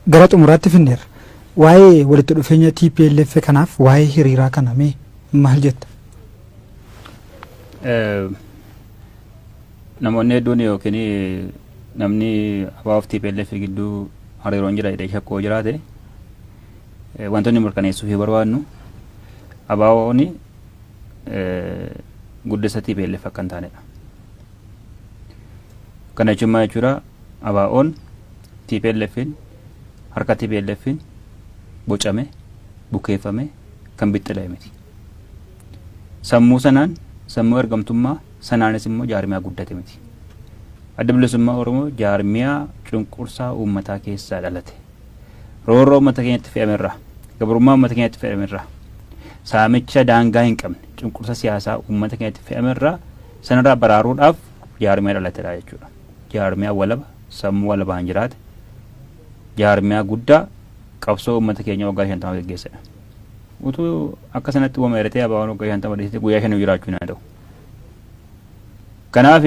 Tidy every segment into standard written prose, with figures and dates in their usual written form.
gara xumuraatti finneerra. Waa'ee walitti dhufeenya TPLF kanaaf waa'ee hiriiraa kana mee maal jetta? Namoonni hedduun yookiin namni ABOf TPLF gidduu hariiroon jira jedhee shakkoo jiraate wantoonni mirkaneessuuf barbaadnu ABO'n guddisa TPLF akka hin taanedha. Kana jechuun maal jechuudha? ABO'n TPLFin harka TPLFin bocame bukeeffame kan bixxila'e miti. Sammuu sanaan sammuu ergamtummaa sanaanis immoo jaarmiyaa guddate miti. Adda bilisummaa Oromoo jaarmiyaa cunqursaa uummataa keessaa dhalate. Roorroo uummata keenyatti fe'amerraa, gabrummaa uummata keenyatti fe'amerraa, saamicha daangaa hin qabne cunqursa siyaasaa uummata keenyatti fe'amerraa sanarraa baraaruudhaaf jaarmiyaa dhalatedha jechuudha. Jaarmiyaa walaba sammuu walabaan jiraate jaarmiyaa guddaa qabsoo uummata keenya waggaa 50 geggeessedha. Utuu akka sanatti uumama eretee ABO'n waggaa 50 dheessite guyyaa 5 jiraachuu hin danda'u. Kanaaf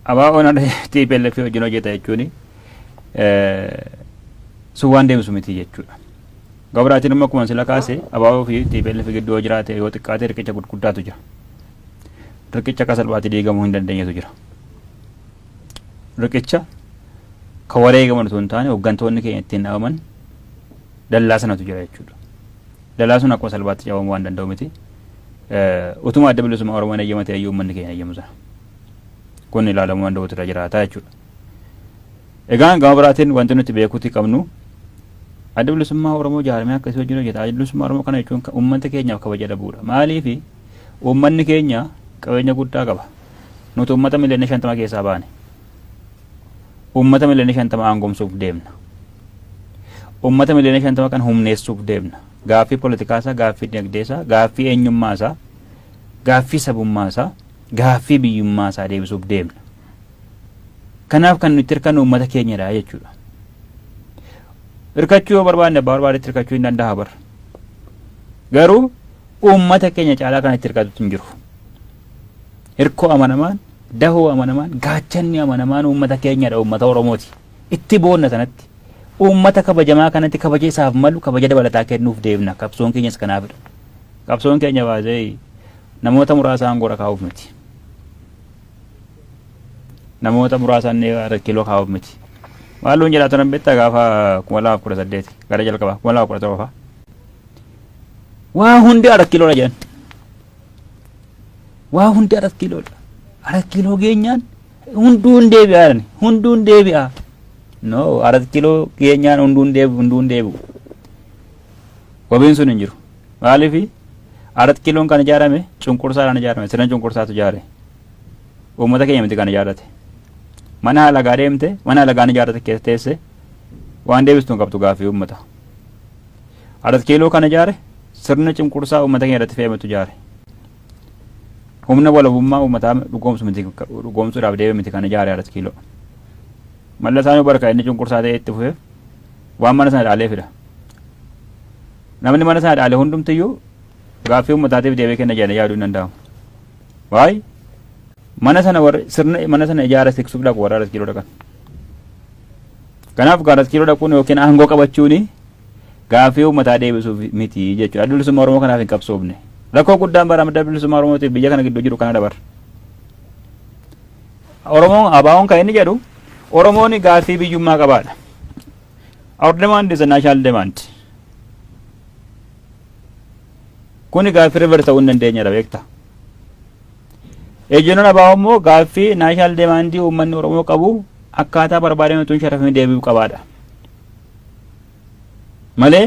ABO'n TPLF wajjin hojjeta jechuun sun waan deemsu miti jechuudha. Gabraatiin immoo akkuma sila kaase ABO fi TPLF gidduu jiraate yoo xiqqaate riqicha guddaatu jira. Riqicha akka salphaatti diigamuu hin dandeenyetu jira. Riqicha ka wareegaman osoo hin taane hooggantoonni keenya ittiin dhaabaman dallaa sanatu jira jechuudha. Dallaa sun akkuma salphaatti cabamuu waan danda'u miti. Utuma adda bilisummaa Oromoo eeyyamate iyyuu uummanni keenya eeyyamu sana. Kun ilaalamuu danda'utu irra jiraata jechuudha. Egaan gama biraatiin wanti nuti beekuuti qabnu adda bilisummaa Oromoo jaarmiyaa akkasii wajjin hojjeta. Adda bilisummaa Oromoo kana jechuun uummata keenyaaf kabaja dhabuudha. Maaliif uummanni keenya qabeenya guddaa qaba. Nuti uummata miliyoona 50 keessaa baane. Uummata miliyoona 50 aangomsuuf deemna. Uummata miliyoona 50 kan humneessuuf deemna. Gaaffii politikaasaa, gaaffii dinagdeesaa, gaaffii eenyummaasaa, gaaffii sabummaasaa, gaaffii biyyummaasaa deebisuuf deemna. Kanaaf kan nuti hirkannu uummata keenyadha jechuudha. Hirkachuu yoo barbaanne barbaadetti hirkachuu hin danda'a bar. Garuu uummata keenya caalaa kan itti hirkatutu hin jiru. Hirkoo amanamaan, dahoo amanamaan, gaachanni amanamaan uummata keenyadha, uummata Oromooti. Itti boonna sanatti uummata kabajamaa kanatti kabaja isaaf malu kabaja dabalataa kennuuf deemna. Qabsoon keenyas kanaafidha. Qabsoon keenya baasee namoota muraasa aangoo kaa'uuf miti. Namoota muraasaan kiiloo kaa'uuf miti. Maaluun jedhaa turan beektaa gaafa 2018 gara jalqabaa 2017 waa hundi 4 kiiloodha jedhan. Waa hundi 4 kiiloodha. 4 kiiloo geenyaan hunduun deebi'aa hunduun deebi'aa. No 4 kiiloo geenyaan hunduun deebi'u. Wabiin sun hin jiru. Maaliif 4 kiiloon kan ijaarame cunqursaadhaan ijaarame sirna cunqursaatu ijaare. Uummata keenya miti kan ijaarate. Mana alagaa deemte mana alagaan ijaarate keessa teesse waan deebistuun qabdu gaaffii uummata. 4 kiiloo kan ijaare sirna cunqursaa uummata keenya irratti fe'ametu ijaare. Humna walabummaa uummataa dhugoomsuudhaaf deebi'e miti kan ijaare 4 kiiloo. Mallasaan yoo barka inni cunqursaa ta'e itti fufeef waan mana sana dhaalee fida. Namni mana sana dhaalee hundumtiyyuu gaaffii uummataatiif deebi'ee kenna jedhanii yaaduu hin danda'amu. Waayee mana sana sirna mana sana ijaara tiksuuf dhaqu warra 4 kiiloo dhaqan. Kanaaf 4 kiiloo dhaquun yookiin aangoo qabachuun gaaffii uummataa deebisuuf miti jechuudha. Adda bilisummaa Oromoo kanaaf hin qabsoofne. Rakkoo guddaan bara adda bilisummaa Oromootiif biyya kana gidduu jiru kana dabar. Oromoon ABO'n kan inni jedhu Oromoon gaaffii biyyummaa qabaadha. Our demand is a national demand. Kuni gaaffii river ta'uu hin dandeenyedha beekta. Ejjennoon ABO immoo gaaffii national demand uummanni Oromoo qabu akkaataa barbaadame utuu sharafamee deebi'uu qabaadha. Malee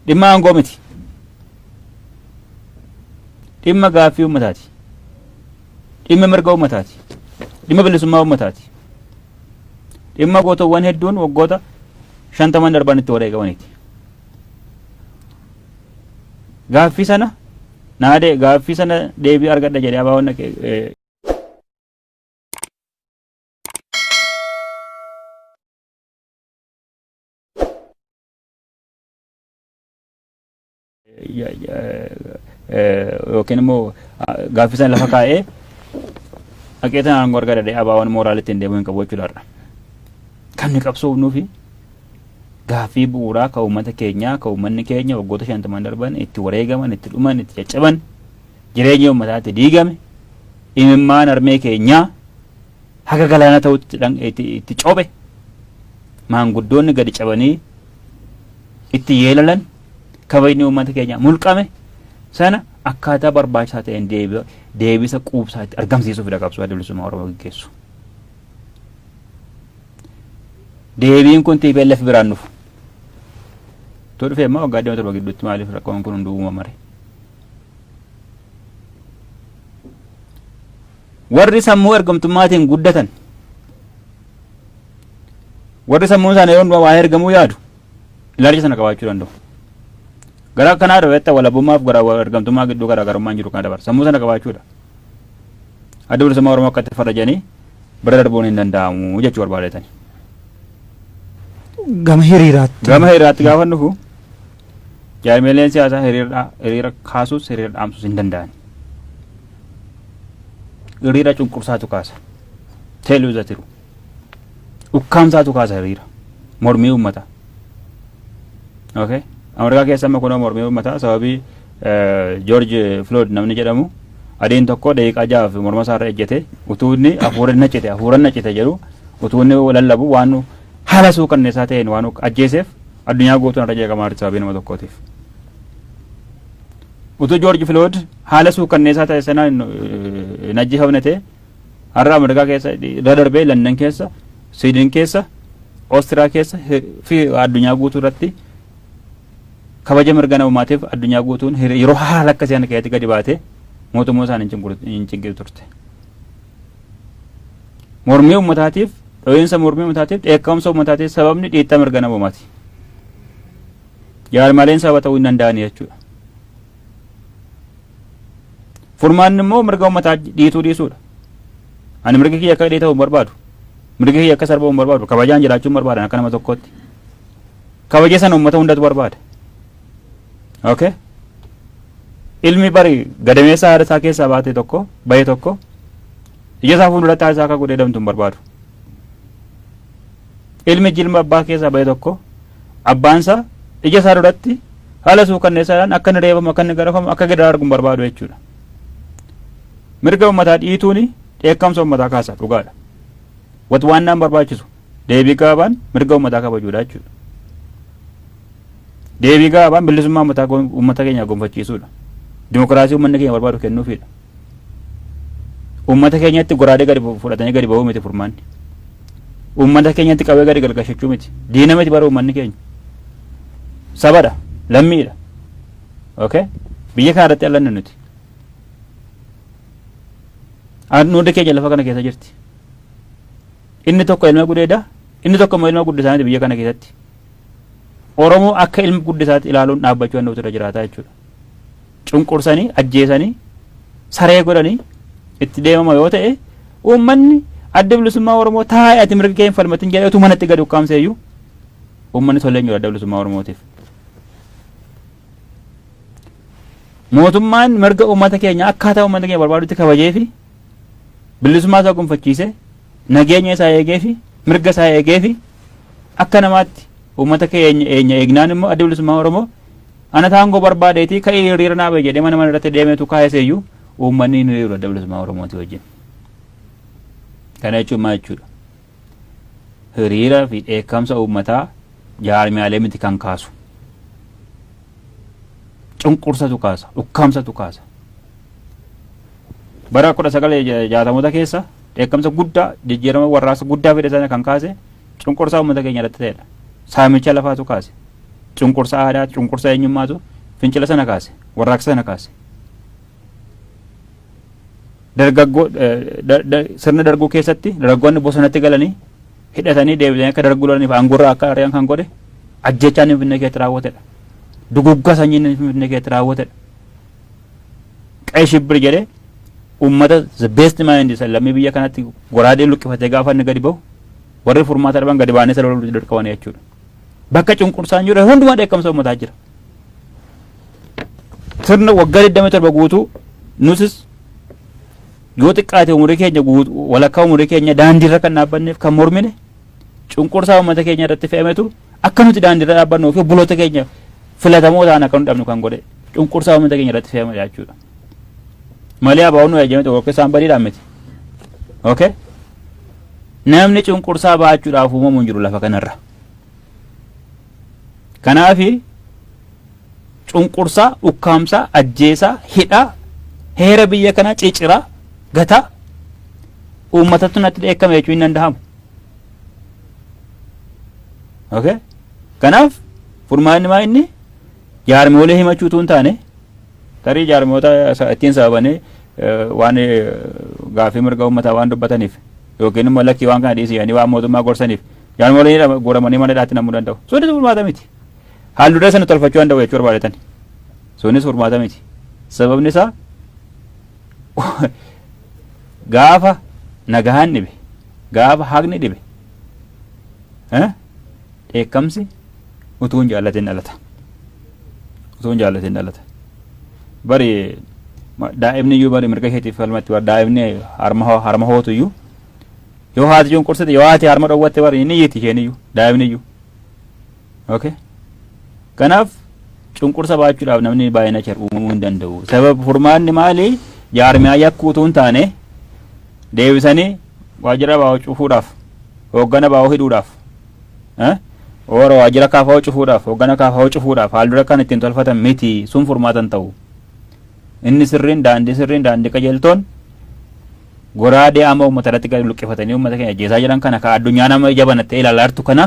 dhimma aangoo miti. Dhimma gaaffii uummataati. Dhimma mirga uummataati. Dhimma bilisummaa uummataati. Dhimma gootawwan hedduun waggoota 50 darban itti wareegamaniiti. Gaaffii sana naade gaaffii sana deebii argadha jedhee ABO'n yookiin immoo gaaffii sana lafa kaa'ee haqeetan aangoo argadha jedhee ABO'n mooraalitti hin deemuu hin qabu jechuudha. Kan ni qabsoofnuu fi gaaffii bu'uuraa ka uummata keenyaa ka uummanni keenya waggoota 50 darban itti wareegaman itti dhuman itti caccaban jireenya uummataatti diigame imimmaan armee keenyaa haga galaana ta'utti itti cobe maanguddoonni gadi cabanii itti yeelalan kabajni uummata keenyaa mulqame sana akkaataa barbaachisaa ta'een deebisa quubsaa itti argamsiisuuf qabsoo adda bilisummaa Oromoo gaggeessu. Deebiin kun TPLF biraan dhufu. To dhufee amma waggaa 27 gidduutti maaliif rakkoon kun hunduu uumamare? Warri sammuu ergamtummaatiin guddatan warri sammuu isaanii yoo waa ergamuu yaadu ilaalcha sana qabaachuu danda'u. Gara kanaa dhawetta walabummaaf gara ergamtummaa gidduu garaagarummaan jiru kana dabarsa. Sammuu sana qabaachuudha. Adda bilisummaa Oromoo akka itti farrajanii bira darbuun hin danda'amu jechuu barbaadatani. Gama hiriiraatti gaafa dhufu jaarmeeleen siyaasaa hiriira kaasuus hiriira dhaamsuus hin danda'an. Hiriira cunqursaatu kaasa. Teeluuza tiru. Ukkaamsaatu kaasa hiriira. Mormii uummata. Okay? Ameerikaa keessa amma kunoo mormii uummataa sababii George Floyd namni jedhamu adiin tokko daqiiqaa 6 morma isaarra ejjete utuu inni hafuuran nacite jedhu utuu inni lallabu waan haala suukanneessaa ta'een waan ajjeeseef addunyaa guutuun irra jeeqamaa jirti sababii nama tokkootiif. Utuu George Floyd haala suukanneessaa ta'e sana hin ajjeefamne ta'e har'a Ameerikaa keessa irra darbee London keessa Sweden keessa Australia keessa fi addunyaa guutuu irratti kabaja mirga namummaatiif addunyaa guutuun yeroo haala akkasii kana keessatti gadi baatee mootummaa isaanii hin cinqisu turte. Mormii uummataatiif dho'iinsa mormii uummataatiif dheekkamsa uummataatiif sababni dhiittaa mirga namummaati. Jaarmaleen sababa ta'uu hin danda'ani jechuudha. Furmaanni immoo mirga uummataa dhiisuudha. Ani mirga kiyya akka dhiitamu hin barbaadu. Mirga kiyya akka sarbamu hin barbaadu. Kabajaan jiraachuu hin barbaadan akka nama tokkootti. Kabaja sana uummata hundatu barbaada. Okay? Ilmi bari gadameessa haadha isaa keessaa baatee tokko bahee tokko ija isaa fuulduratti haadha isaa akka godhee damtu hin barbaadu. Ilmi jilma abbaa keessaa bahee tokko abbaan isaa ija isaa duratti haala suukanneessaadhaan akka inni reebamu akka inni garafamu akka gadi argu hin barbaadu jechuudha. Mirga uummataa dhiituuni dheekkamsa uummataa kaasaa dhugaadha. Wati waan naan barbaachisu deebii gaabaan mirga uummataa kabajuudha jechuudha. Deebii gaabaan bilisummaa uummata keenya gonfachiisuudha. Dimokiraasii uummanni keenya barbaadu kennuufidha. Uummata keenyatti goraadee gadi fudhatanii gadi ba'uu miti furmaanni. Uummata keenyatti qabee gadi galgashachuu miti. Diina miti bara uummanni keenya. Sabadha, lammiidha. Okay? Biyya kana irratti allanna nuti. Nuti keenya lafa kana keessa jirti. Inni tokko ilma gudeedha, inni tokko immoo ilma guddisaaniiti biyya kana keessatti. Oromoo akka ilma guddisaatti ilaaluun dhaabbachuu danda'u irra jiraata jechuudha. Cunqursanii, ajjeesanii, saree godhanii itti deemama yoo ta'e uummanni adda bilisummaa Oromoo taa'ee ati mirga kee hin falmatin jedhee utuu manatti gadi ukkaamseeyyuu uummanni tollee hin jiru adda bilisummaa Oromootiif. Mootummaan mirga uummata keenya akkaataa uummata keenya barbaadutti kabajee fi bilisummaa isaa gonfachiisee nageenya isaa eegee fi mirga isaa eegee fi akka namaatti uummata keenya eegnaan immoo adda bilisummaa Oromoo ana taangoo barbaadeetii ka'ee hiriira naabee jedhee mana irratti deemeetu kaayeseeyyuu uummanni hin hiriiru adda bilisummaa Oromooti wajjin. Kana jechuun maal jechuudha? Hiriira fi dheekkamsa uummataa jaarmiyaalee miti kan kaasu. Cunqursatu kaasa, ukkaamsatu kaasa. Bara 1960 keessa dheekkamsa guddaa jijjiirama warraaqsa guddaa fide sana kan kaase cunqursaa uummata keenya irratti ta'edha. Saamicha lafaatu kaase. Cunqursa aadaa, cunqursa eenyummaatu fincila sana kaase, warraaqsa sana kaase. Sirna darguu keessatti dargaggoonni bosonatti galanii hidhatanii deebisanii akka darguu lolaniif aangorraa akka ari'an kan godhe ajjechaan Finfinnee keessatti raawwatedha. Duguggaa sanyiin Finfinnee keessatti raawwatedha. Qe'ee shibbir jedhee uummata the best mind lammii biyya kanatti goraadee luqqifatee gaafa inni gadi bahu warri furmaata dhaban gadi baanee sala loluu dirqaman jechuudha. Bakka cunqursaan jiru hundumaa dheekkamsa uummataa jira. Sirna waggaa 27 guutuu nutis yoo xiqqaate umurii keenya walakkaa umurii keenya daandiirra kan dhaabbanneef kan mormine cunqursaa uummata keenya irratti fe'ametu akka nuti daandiirra dhaabbannuu fi buloota keenya filatamoo ta'an akka nu dhabnu kan godhe cunqursaa uummata keenya irratti fe'ama jechuudha. Malee ABOn nu eeyyame tokko keessaan badiidhaan miti. Okay? Namni cunqursaa baachuudhaaf uumamu hin jiru lafa kanarra. Kanaafi cunqursaa, ukkaamsaa, ajjeesaa, hidhaa, heera biyya kanaa ciciraa, gataa uummatatu natti dheekkame jechuun hin danda'amu. Okay? Kanaaf furmaanni maa inni jaarmoolee himachuutu hin taane tarii jaarmoota ittiin sababanii waan gaafii mirga uummataa waan dubbataniif yookiin immoo lakkii waan kana dhiisanii waan mootummaa gorsaniif jaarmoolee goramanii mana dhaatti namuu danda'u. Sunis furmaata miti. Haalluudhaa sana tolfachuu danda'u jechuu barbaadan. Sunis furmaata miti. Sababni isaa gaafa nagaan dhibe gaafa haqni dhibe dheekkamsi utuu hin jaallatin dhalata. Utuu hin jaallatin dhalata. Bari daa'imni iyyuu bari mirga keetiif falmatti bari daa'imni harma hootu iyyuu yoo haati cunqursite yoo haati harma dhowwatte bari inni iyyiti isheen iyyuu daa'imni iyyuu. Okay? Kanaaf cunqursa baachuudhaaf namni baay'ina cher uumamuu hin danda'u. Sabab furmaanni maali? Jaarmiyaa yakkuu utuu hin taane deebisanii waajjira baa'oo cufuudhaaf hooggana baa'oo hidhuudhaaf oora waajjira kaafa'oo cufuudhaaf hooggana kaafa'oo cufuudhaaf haaldura kan ittiin tolfatan miti sun furmaatan ta'u. Inni sirriin daandii qajeeltoon goraadee amma uummata irratti gadi luqqifatanii uummata keenya ajjeesaa jiran kana ka addunyaa nama ija banattee ilaalartu kana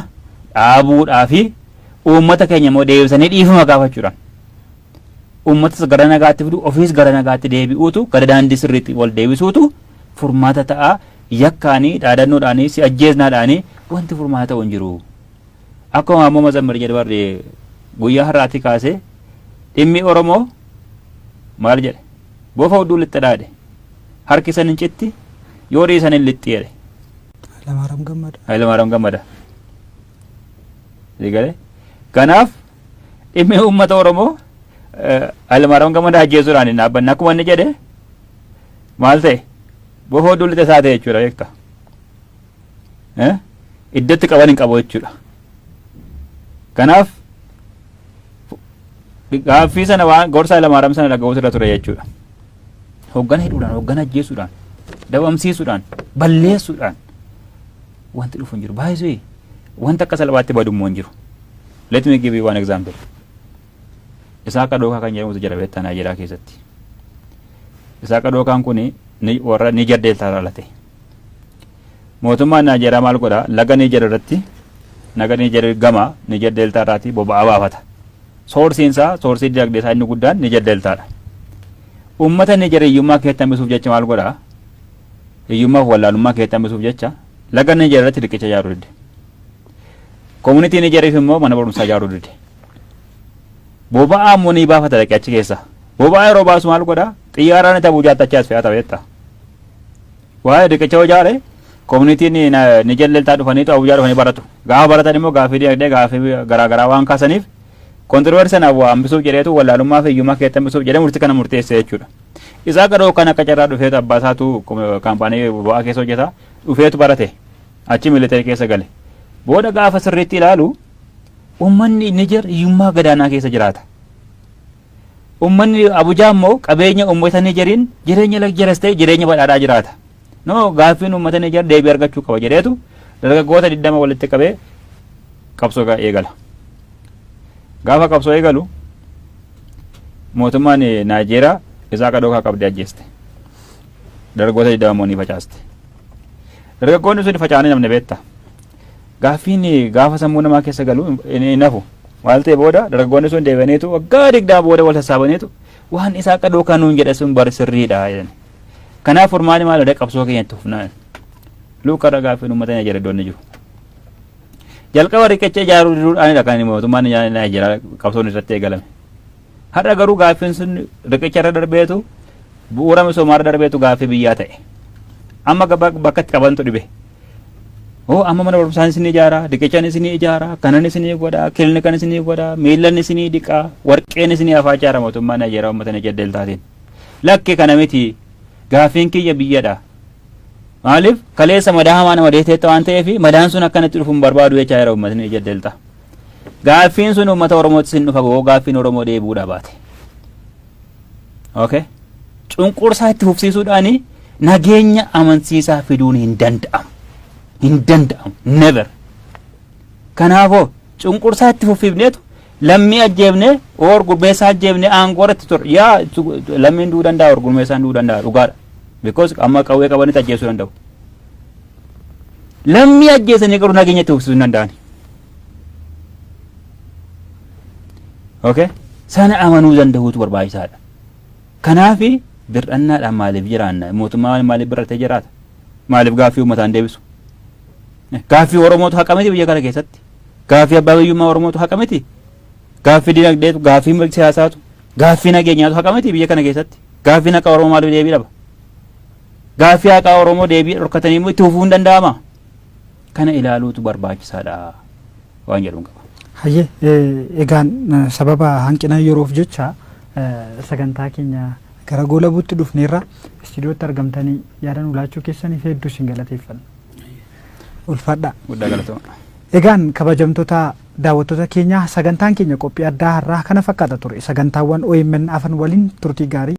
dhaabuudhaa fi uummata keenya immoo deebisanii dhiifama gaafachuudhaan uummatas gara nagaatti fidu ofiis gara nagaatti deebi'uutu gara daandii sirriitti wal deebisuutu furmaata ta'a. Yakkaanii dhaadannoodhaanii si ajjeesnaadhaanii wanti furmaata ta'u hin jiru. Akkuma ammoo mazammar jedhe barree guyyaa har'aatti kaasee dhimmi Oromoo maal jedhe bofa hudduu lixxe dhaadhe harki san hin citti yoo dhiisan hin lixxi jedhe. Hayilamaariyaam Gammada. Digale kanaaf dhimmi uummata Oromoo Hayilamaariyaam Gammada ajjeesuudhaan hin dhaabbanne akkuma inni jedhe maal ta'e bofa hudduu lixxe isaa ta'e jechuudha beekta. Iddatti qaban hin qabu jechuudha. Kanaaf gaaffii sana waan gorsa Hayilamaariyaam sana dhaga'uutu irra ture jechuudha. Hooggana hidhuudhaan, hooggana ajjeesuudhaan, dabamsiisuudhaan, balleessuudhaan wanti dhufu hin jiru. Baay'isuu wanta akka salphaatti badummoo hin jiru. Let me give you one example. Isaaqa Dhookaa kan jedhamutu jira beektaa Naayijeeriyaa keessatti. Isaaqa Dhookaan kuni warra Niijer Deeltaa dhalate. Mootummaan Naayijeeriyaa maal godhaa? Laga Niijer irratti laga Niijer gama Niijer Deeltaa irraati boba'aa baafata. Soorsiin isaa soorsii dinagdee isaa inni guddaan Niijer Deeltaadha. Uummata Niijer hiyyummaa keessatti hambisuuf jecha maal godhaa? Hiyyummaaf wallaalummaa keessatti hambisuuf jecha laga Niijer irratti riqicha ijaaruu dide. Komunitii Niijeriif immoo mana barumsaa ijaaruu dide. Boba'aa ammoo ni baafata dhaqee achi keessa. Boba'aa yeroo baasu maal godhaa? Xiyyaaraan itti Abuujaatti achi as fe'ata beektaa. Waa'ee riqicha ijaare komunitiin Niijer Deeltaa dhufaniitu Abuujaa dhufanii baratu. Gaafa baratan immoo gaaffii dinagdee gaaffii garaagaraa waan kaasaniif kontiroorsii sana hambisuuf jedheetu wallaalummaa fi hiyyummaa keessatti hambisuuf jedhee murtii kana murteesse jechuudha. Isaaqa Dhookaan akka carraa dhufeetu abbaa isaatu kaampaanii boba'aa keessa hojjeta dhufeetu barate achi militeerii keessa gale. Booda gaafa sirriitti ilaalu uummanni Niijer hiyyummaa gadaanaa keessa jiraata. Uummanni Abuujaa immoo qabeenya uummata Niijeriin jireenya lagjaras ta'e jireenya badhaadhaa jiraata. No gaaffiin uummata Niijer deebii argachuu qaba jedheetu dargaggoota 20 walitti qabee qabsoo eegala. Gaafa qabsoo eegalu mootummaan Naayijeeriyaa Isaaqa Dhookaa qabdee ajjeeste. Dargaggoota 20 ni facaaste. Dargaggoonni sun facaanii namni beektaa. Gaaffiin gaafa sammuu namaa keessa galu hin hafu. Maal ta'e booda dargaggoonni sun deebi'aniitu waggaa 20 booda wal sassaabaniitu waan Isaaqa Dhookaa nuun jedhe sun bar sirriidha jedhan. Kanaaf furmaanni maal dha qabsoo keenyatti hufnaan. Luukarra gaaffiin uummata Naayijeeriyaa iddoon jiru. Jalqaba riqicha ijaaruu diduudhaanidha kan mootummaan Naayijeeriyaa qabsoon irratti eegalame. Har'a garuu gaaffiin sun riqicha irra darbeetu bu'uura misoomaa irra darbeetu gaaffii biyyaa ta'e. Amma bakka itti qabantu dhibe. Amma mana barumsaan isinii ijaaraa, riqichaan isinii ijaaraa, kanan isinii godhaa, kilinikan isinii godhaa, miillan isinii dhiqaa, warqeen isinii hafaa ijaara mootummaan Naayijeeriyaa uummata Niijer Deeltaatiin. Lakkee kana miti gaaffiin kiyya biyyadha. Maaliif kaleessa madaa hamaa nama deeteetta waan ta'eef madaan sun akkanatti dhufuun barbaadu jechaa jira uummatni Niijer Deeltaa. gaaffiin sun uummata Oromootti sin dhufa goo gaaffiin Oromoo deebi'uudha baate. Okay? Cunqursaa itti fufsiisuudhaani nageenya amansiisaa fiduun hin danda'amu. Hin danda'amu. Never. Kanaafoo cunqursaa itti fufsiifneetu lammii ajjeefne or gurmeessaa ajjeefne aangoo irratti ture. Yaa lammiin du'uu danda'a or gurmeessaan du'uu danda'a dhugaadha. Because amma qawwee qabanitti ajjeesuu danda'u. Lammii ajjeesanii garuu nageenya itti fufsiisuu hin danda'ani. Okay? Sana amanuu danda'uutu barbaachisaadha. Kanaafi bir'annaadhaan maaliif jiraanna? Mootummaan maaliif birratee jiraata? Maaliif gaaffii uummataan deebisu? Gaaffii Oromootu haqa miti biyya kana keessatti. Gaaffii abbaa biyyummaa Oromootu haqa miti. Gaaffii dinagdeetu, gaaffii siyaasaatu, gaaffii nageenyaatu haqa miti biyya kana keessatti. Gaaffii haqa Oromoo maaliif deebii dhaba? Gaaffii haqa Oromoo deebii dhorkatanii immoo itti fufuu hin danda'ama. Kana ilaaluutu barbaachisaadha waan jedhuun qaba. Hayyee egaan sababa hanqina yeroof jecha sagantaa keenya gara goolabuutti dhufneerra istiidiyootti argamtanii yaada nuu laachuu keessaniif hedduu isin galateeffanna. Ulfaadha. Guddaa galatama. Egaan kabajamtoota daawwattoota keenya sagantaan keenya qophii addaa har'aa kana fakkaata ture. Sagantaawwan OMN afan waliin turtii gaarii